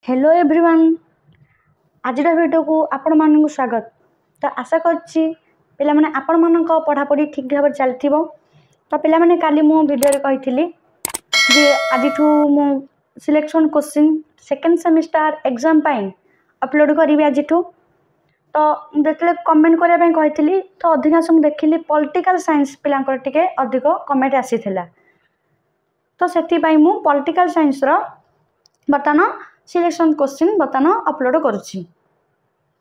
Hello everyone आज video को आपण मान स्वागत। तो आशा करछि पिला माने आपण मान पढ़ापढ़ी ठीक भाव चलती। तो पिला माने काली मु वीडियो कही जे आज मु selection question second semester exam पाई अपलोड करी आज। तो देखले कमेंट करने कही तो अधिकांश देखिली पॉलिटिकल साइंस पिला टिके अधिक कमेंट आसी तो से मु पॉलिटिकल साइंस रो बर्तमान सिलेक्शन क्वेश्चन बर्तमान अपलोड करुच्ची।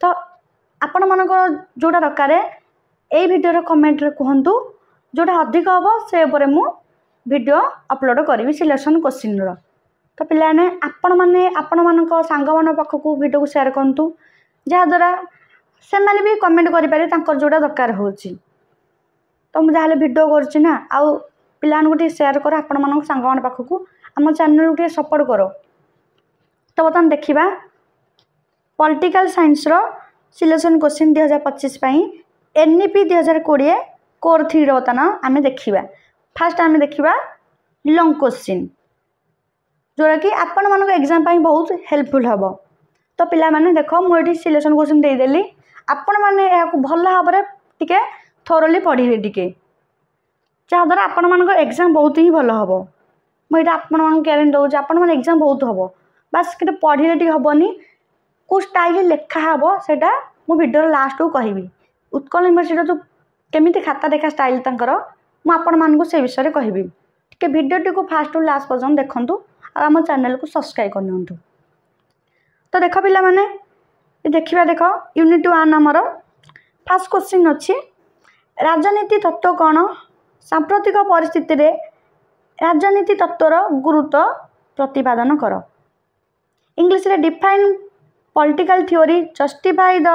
तो आपण मानक जोड़ा दरकार यही वीडियो कमेंट कहतु जोड़ा अधिक हम से मु वीडियो अपलोड करी सिलेक्शन क्वेश्चन रो। तो पिलाने आपण माने आपण मानक सांग मान पाखक वीडियो को शेयर करतु जहाद्वारा से मैंने भी कमेंट करें जोड़ा दरकार हो। तो मुझे वीडियो करना आउ पिला शेयर कर आपण मान सांग मान पाखक आम चैनल को सपोर्ट करो। तो बर्तमान देखा पॉलिटिकल साइंस रो सिलेक्शन क्वेश्चन 2025 एनईपी 2020 कोर 3 बर्तमान आम देखा। फास्ट आम देखा लॉन्ग क्वेश्चन जोड़ा कि आपण मान एग्जाम बहुत हेल्पफुल हम। तो पिला माने देखो मुझे सिलेक्शन क्वेश्चन देदेली आपण मैंने भल भाव टे थोरली पढ़े टे जहाद्वारा आपण मान एग्जाम बहुत ही भल हम। मुझे आपण मान ग्यारंटी दूसरी आपण मैंने एग्जाम बहुत हम बास कि पढ़े टे हेनी कौ स्टाइल लेखा हम से वीडियो लास्ट को कहि। उत्कल यूनिवर्सिटी जो केमी खाता देखा स्टाइल मुझे से विषय कहि टे वीडियो को फास्ट टू लास्ट पर्यटन देखूँ आम चैनल को सब्सक्राइब करनी। तो देख पिला माने देखा देख यूनिट 1 आमर फास्ट क्वेश्चन अच्छी राजनीति तत्व कौन सांप्रतिक परिस्थिति रे राजनीति तत्वर गुरुत्व प्रतिपादन कर। इंग्लिश रे define political theory justify the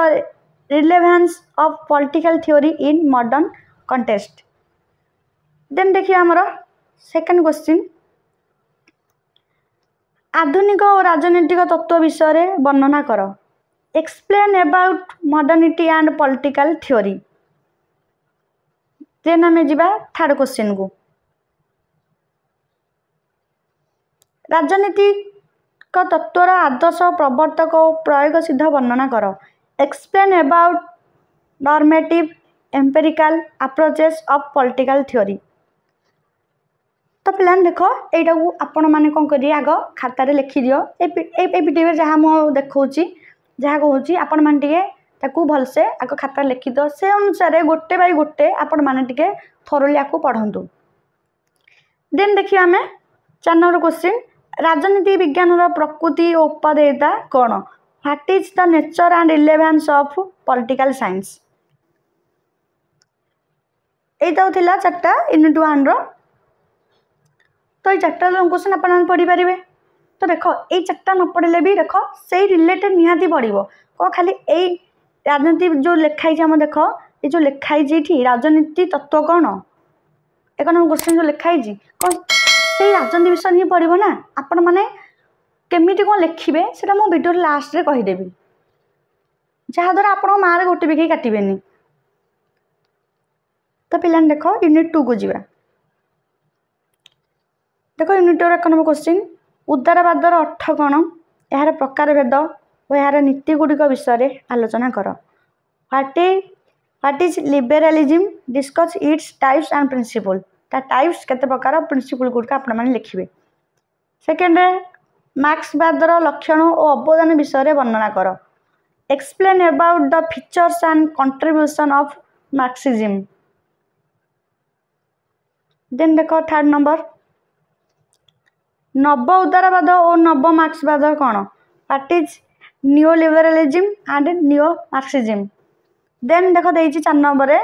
relevance of political theory in modern context. Then देखिए आमर सेकंड क्वेश्चन आधुनिक और राजनीतिक तत्व विषय वर्णना कर। Explain about modernity and political theory. Then आम जा थर्ड क्वेश्चन को राजनीति तत्वर आदर्श प्रवर्तक और प्रयोग सिद्ध वर्णना कर। Explain about normative empirical approaches of political theory. तो पिलान देखो यहाँ को आपण मैंने कौन करिए आग खातार लिखि दियो वीडियो जहाँ मुझे देखी जहाँ कहूँ आपण मैंने भलसे आग खाता लिखि दो से अनुसार गोटे बाय गोटे आपण मैंने थोरली आपको पढ़ु। देन देखिए आम 4 नंबर क्वेश्चन राजनीति विज्ञान प्रकृति और उपादेयता कौन। What is the nature and relevance of political science. यही थिला 4टा यूनिट 1 रो। तो ये 4टा लॉन्ग क्वेश्चन आप पढ़ी पारे। तो देख ये 4टा न पढ़ले भी देख से रिलेटेड निहाती पड़ो कौन खाली यही राजनीति जो लिखाई आम देख ये जो लिखाई राजनीति तत्व कौन 1 नंबर क्वेश्चन जो लिखाई कौन से राजनीति विषय ही पड़ो ना आपण मैंने केमी कौन लिखे से मो वीडियो लास्ट रे कहीदेवी जहाद्वारा आप मार्क गोटे भी कहीं काटेनि। तो पिला देख यूनिट 2 को जीवा। देख यूनिट 2 1 नंबर क्वेश्चन उदारवादर अर्थ कौन यार प्रकार भेद और यार नीति गुड़िक विषय आलोचना कर। What is liberalism discuss its types and principle types केते प्रकार प्रिंसिपल गुड़िक आपण मैंने लिखिए। सेकेंड मार्क्सवादर लक्षण और अवदान विषय वर्णना कर। Explain about the features and contribution of Marxism. Then देख 3rd नंबर नव उदारवाद और नव मार्क्सवाद कौन। What is new liberalism and new Marxism. Then देख 4 नंबर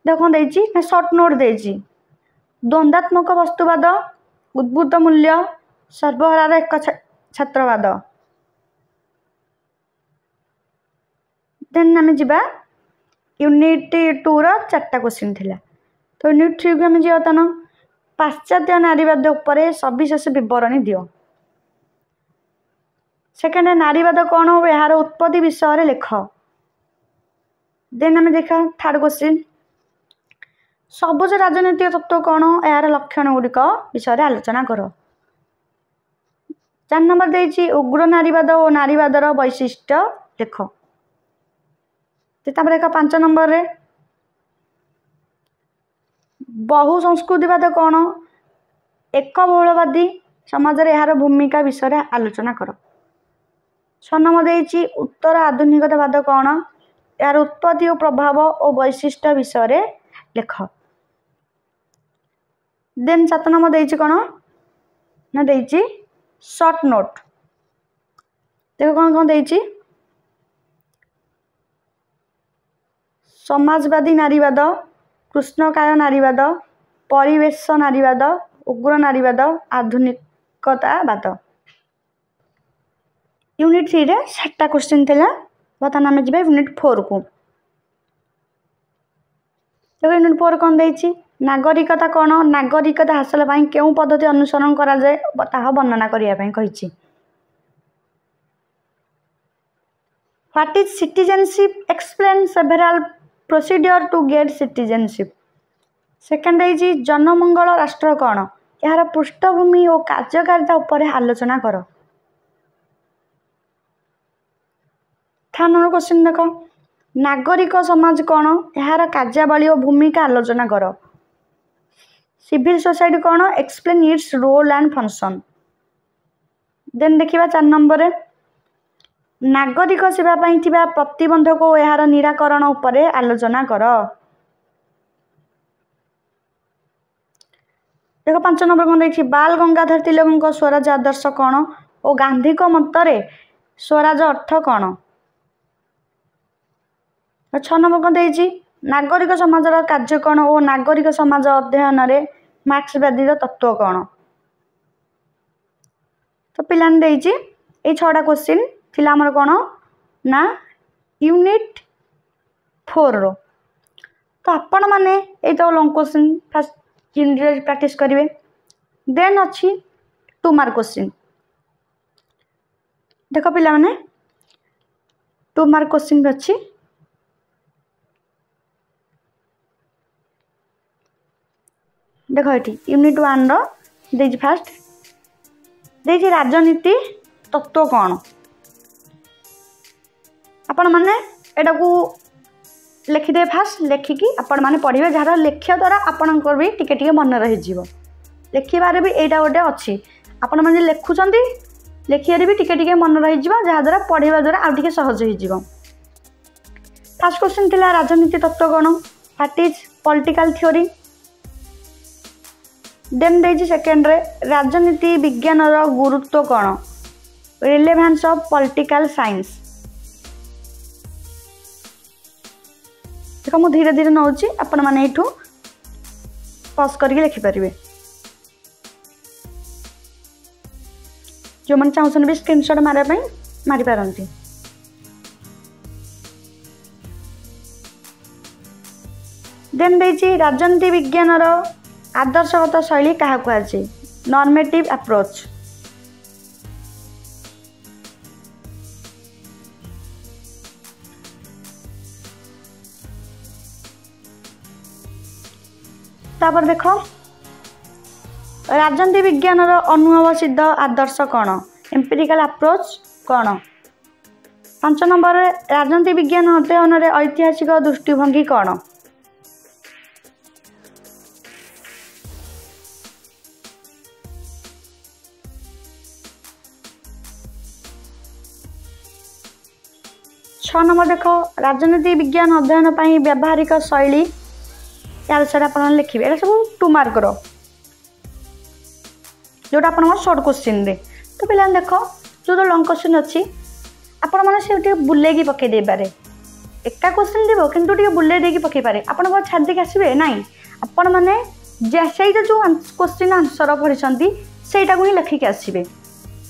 देख शॉर्ट नोट देजी द्वंद्वात्मक वस्तुवाद उद्भूत मूल्य सर्वहारार एक छात्रवाद। देन आम जा यूनिट 2 रो 4टा क्वेश्चन थिला। तो यूनिट 3 को आम जा पाश्चात्य नारीवाद उपरे सविशेष विवरणी दियो। सेकेंड नारीवाद कौन और यार उत्पत्ति विषय लिख। देन आम देखा 3rd क्वेश्चन सबुज राजनीतिक तत्व कौन यार लक्षण गुड़िक विषय आलोचना कर। चार नंबर देछि उग्र नारीवाद और नारीवादर वैशिष्ट्य लेख। तापर देखो 5 नंबर रे बहु संस्कृतिवाद कौन, एक बहुलवादी समाज रे यार भूमिका विषय रे आलोचना कर। 6 नंबर देछि उत्तर आधुनिकतावाद कौन, यार उत्पत्ति और प्रभाव और वैशिष्ट्य विषय रे लेख। देन 7 नंबर देछि कौन ना देछि शॉर्ट नोट। देखो कौन देछि समाजवादी नारीवाद, कृष्णकाय नारीवाद, परिवेश नारीवाद, उग्र नारीवाद, आधुनिकतावाद। यूनिट 3 रे 7टा क्वेश्चन थिला। बर्तमान आम जी यूनिट 4 को। देखो यूनिट 4 कौन देछि नागरिकता कौन, नागरिकता हासिल पाई केउं पद्धति अनुसरण करा जाए ताहा वर्णना करिया पाई कहिछि। What is citizenship, explain several procedure to get citizenship. Second है जनमंगल राष्ट्र कौन, यार पृष्ठभूमि और कार्यकारिता उपर आलोचना कर। थर्ड नंबर क्वेश्चन देख नागरिक समाज कौन, यार कार्यावली और भूमिका आलोचना कर। सिविल सोसाइटी कौन, explain its role and function. Then देखिबा 4 नंबर रे नागरिक सेवा पाई थिबा प्रतिबंधक और यार निराकरण उपर आलोचना कर। देखो 5 नंबर कौन देखिए बाल गंगाधर तिलक स्वराज आदर्श कौन और गांधी को मतरे स्वराज अर्थ कौन। 6 नंबर कौन देखिए नागरिक समाज कार्य कौन और नागरिक समाज अध्ययन रे मार्क्सवादी तत्व कौन। तो पिलान देछि ए 6टा क्वेश्चन थिला हमर कौन ना यूनिट 4 रो। तो आपण माने ए तो long question first unit practice करिवे। देन अच्छी 2 मार्क क्वेश्चन। देखो पिला माने 2 मार्क क्वेश्चन भी अच्छी। देखो ये यूनिट 1 रो देछि फास्ट देछि राजनीति तत्व कौन। आपण माने एटा को लिखिदे फास्ट लिखिकी आपण माने पढ़िबे जार लेख्य द्वारा आपणकर भी टिके टिके मन रही जीवो। लेखिबारे भी एटा गोटे अच्छी आपण माने लेखुचंदी लेखियारे भी टिके टिके मन रही जीवो जहा द्वारा पढ़िबा द्वारा आ टिके सहज होई जीवो। फर्स्ट क्वेश्चन थिला राजनीति तत्व कौन, what is political theory. Then देछि सेकंड रे राजनीति विज्ञान रो गुरुत्व कौन, रिलेवेंस ऑफ पॉलिटिकल साइंस। देखो मु धीरे धीरे नौची आपण माने एठू पॉज करके लिखि परिबे। जो मन चाहउछन भी स्क्रीनशॉट मारे पई मारि पारंती। देन देछि राजनीति विज्ञान रो आदर्शगत शैली काहा कहै, नॉर्मेटिव अप्रोच। तापर देखो राजनीति विज्ञान अनुभव सिद्ध आदर्श कौन, एम्पिरिकल अप्रोच कौन। 5 नंबर राजनीति विज्ञान अध्ययन रे ऐतिहासिक दृष्टिभंगी कौन। छह नंबर देखो राजनीति विज्ञान अध्ययन पाई व्यावहारिक शैली यार सर अपन लिखिबे। एटा सब 2 मार्क रो जोटा अपन शॉर्ट क्वेश्चन रे। तो पिला देखो जो लॉन्ग क्वेश्चन अच्छी आपण माने से बुले की पके दे पारे। एका क्वेश्चन देबो किंतु टिके बुले दे की पके पारे। आपण को छाड़ दे आसीबे नाही आपण माने सेटा जो क्वेश्चन आंसर पढिसंती सेटा को ही लिखि के आसीबे।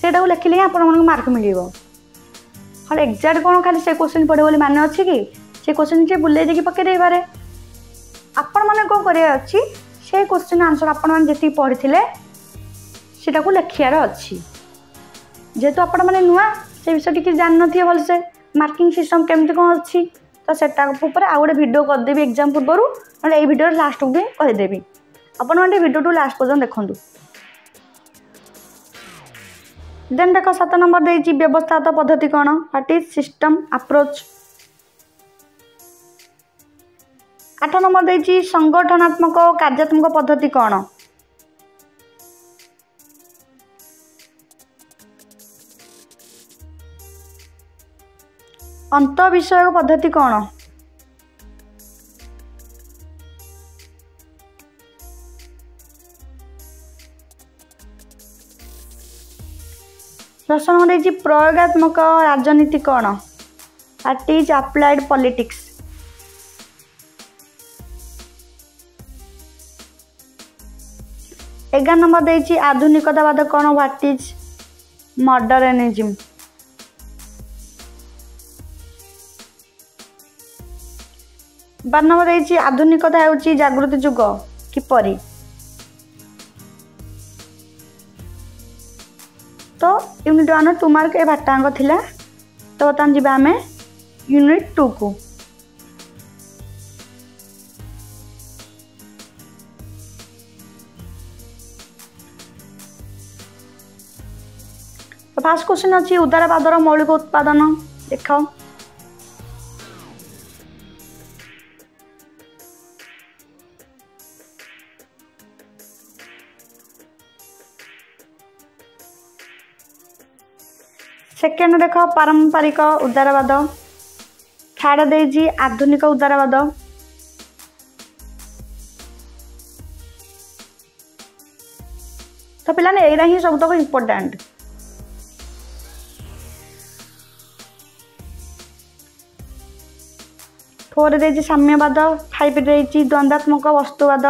सेटा को लिखिले आपण मन मार्क मिलिबो। हल एग्जैक्ट कोन खाली से क्वेश्चन पढे बोली माने अछि कि से क्वेश्चन जे बुले दे की पके दे पारे। आपण माने को करे अछि से क्वेश्चन आंसर आपण माने जेति पढिथिले सेटा को लिखियार अछि। जेतु आपण माने नुआ से विषय टिके जान नथि भल से मार्किंग सिस्टम केमति कोन अछि तो सेटा ऊपर आ गोटे वीडियो कर देबी एग्जाम पूर्वरु नले ए वीडियो लास्ट को भी कहि देबी। आपण माने वीडियो टू लास्ट पर्यंत देखंतु। देन देख 7 नंबर देछि व्यवस्थागत पद्धति कौन what is system approach. 8 number देछि संगठनात्मक कार्यात्मक पद्धति कौन। अंत विषयक पद्धति कौन। 10 नंबर देछि प्रयोगात्मक राजनीति कौन what is applied politics. 11 number देछि आधुनिकतावाद कौन व्हाट इज मॉडर्निज्म। 12 नंबर देछि आधुनिकता हेउछि जागृति युग किपरि। तो यूनिट 1 2 मार्क ए भाटांग थिला। तो बर्तमान जीवा आमे यूनिट 2 को। तो फर्स्ट क्वेश्चन अछि उदारवादर मौलिक उत्पादन देखाओ। सेकेंड देख पारंपरिक उदारवाद। थर्ड देजी आधुनिक उदारवाद। तो पिलाने एरा ही सब तक इम्पोर्टेंट। फोर देजी साम्यवाद। 5 देजी द्वंद्वात्मक वस्तुवाद।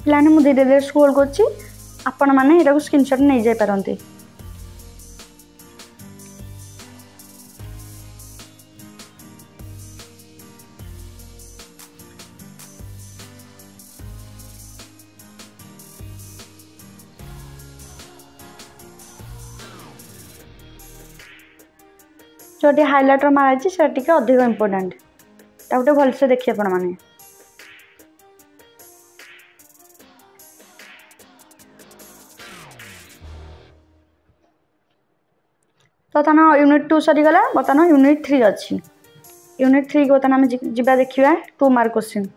पिलाने मु धीरे धीरे स्क्रोल करछि आपण माने एटा को स्क्रीनशॉट नै जाय पारंती। जोटी हाइलाइटर मारा छी सेटा टिके अधिक इंपोर्टेंट ता गोटे भल से देखि आपण माने। तो ताना यूनिट 2 सरी गला बर्तमान यूनिट 3 अच्छी। यूनिट 3 को ताना हम जिबा देखिबा 2 मार्क क्वेश्चन।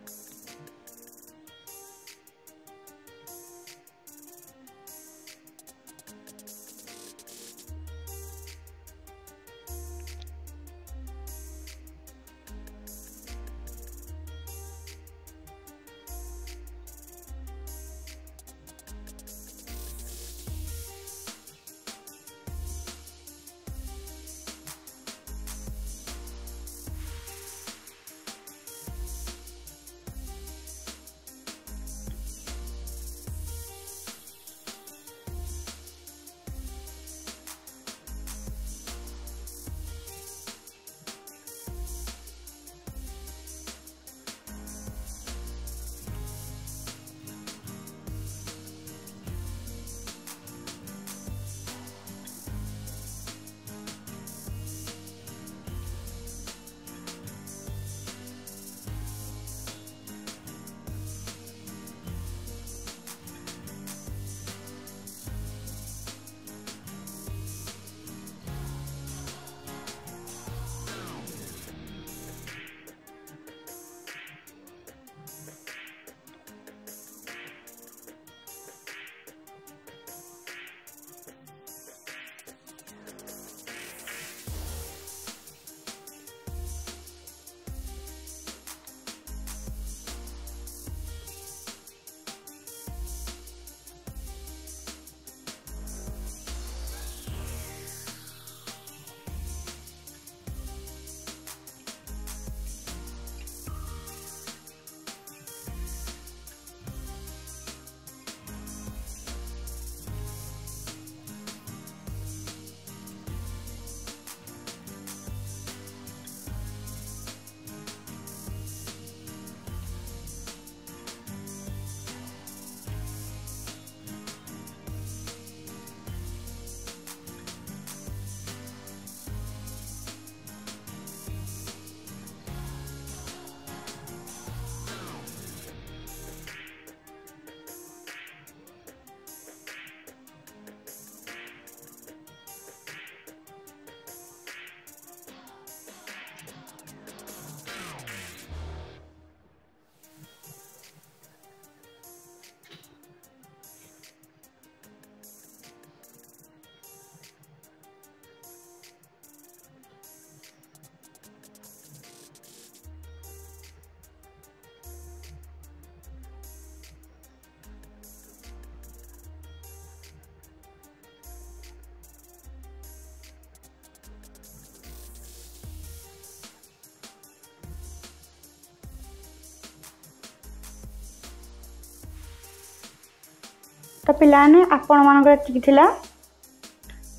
तो पिलाने आपण मानकर एतिकी थिला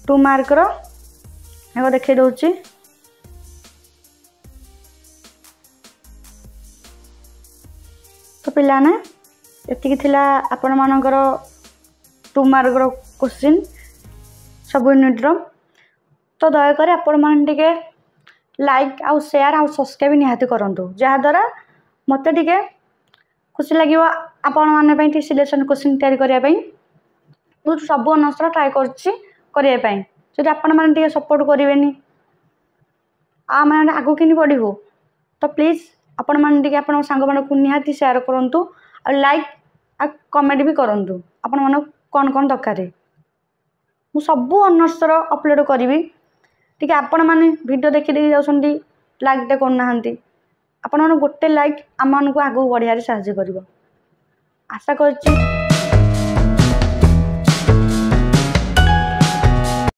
2 मार्कर एगो देखै दउची। तो पिलाने एतिकी थिला आपण मानकर 2 मार्कर क्वेश्चन सब यूनिट रो। तो दयाकर आपण मान टिके लाइक आउ शेयर आउ सब्सक्राइब निहाती करंतु जहा द्वारा मते टिके खुशी लगिव आपण माने पई टी सिलेक्शन क्वेश्चन तैयारी करिया पई मु सब अनस्त्र ट्राई करछि करिया पई। जदि आपण माने टिके सपोर्ट करिवेनी आ माने आगु किनि पढिबो तो प्लीज आपण माने टिके आपण संग माने को निहाती शेयर करंतु आ लाइक आ कमेंट भी करंतु आपण माने कोन कोन दरकार मु सब अनस्त्र अपलोड करिवि। टिके आपण माने वीडियो देखि देखि जाउछंती लाइक दे कोन नाहंती आपण माने गोटे लाइक आम मानकु आगु बढ़िया साहाय्य करिवो आशा करछि।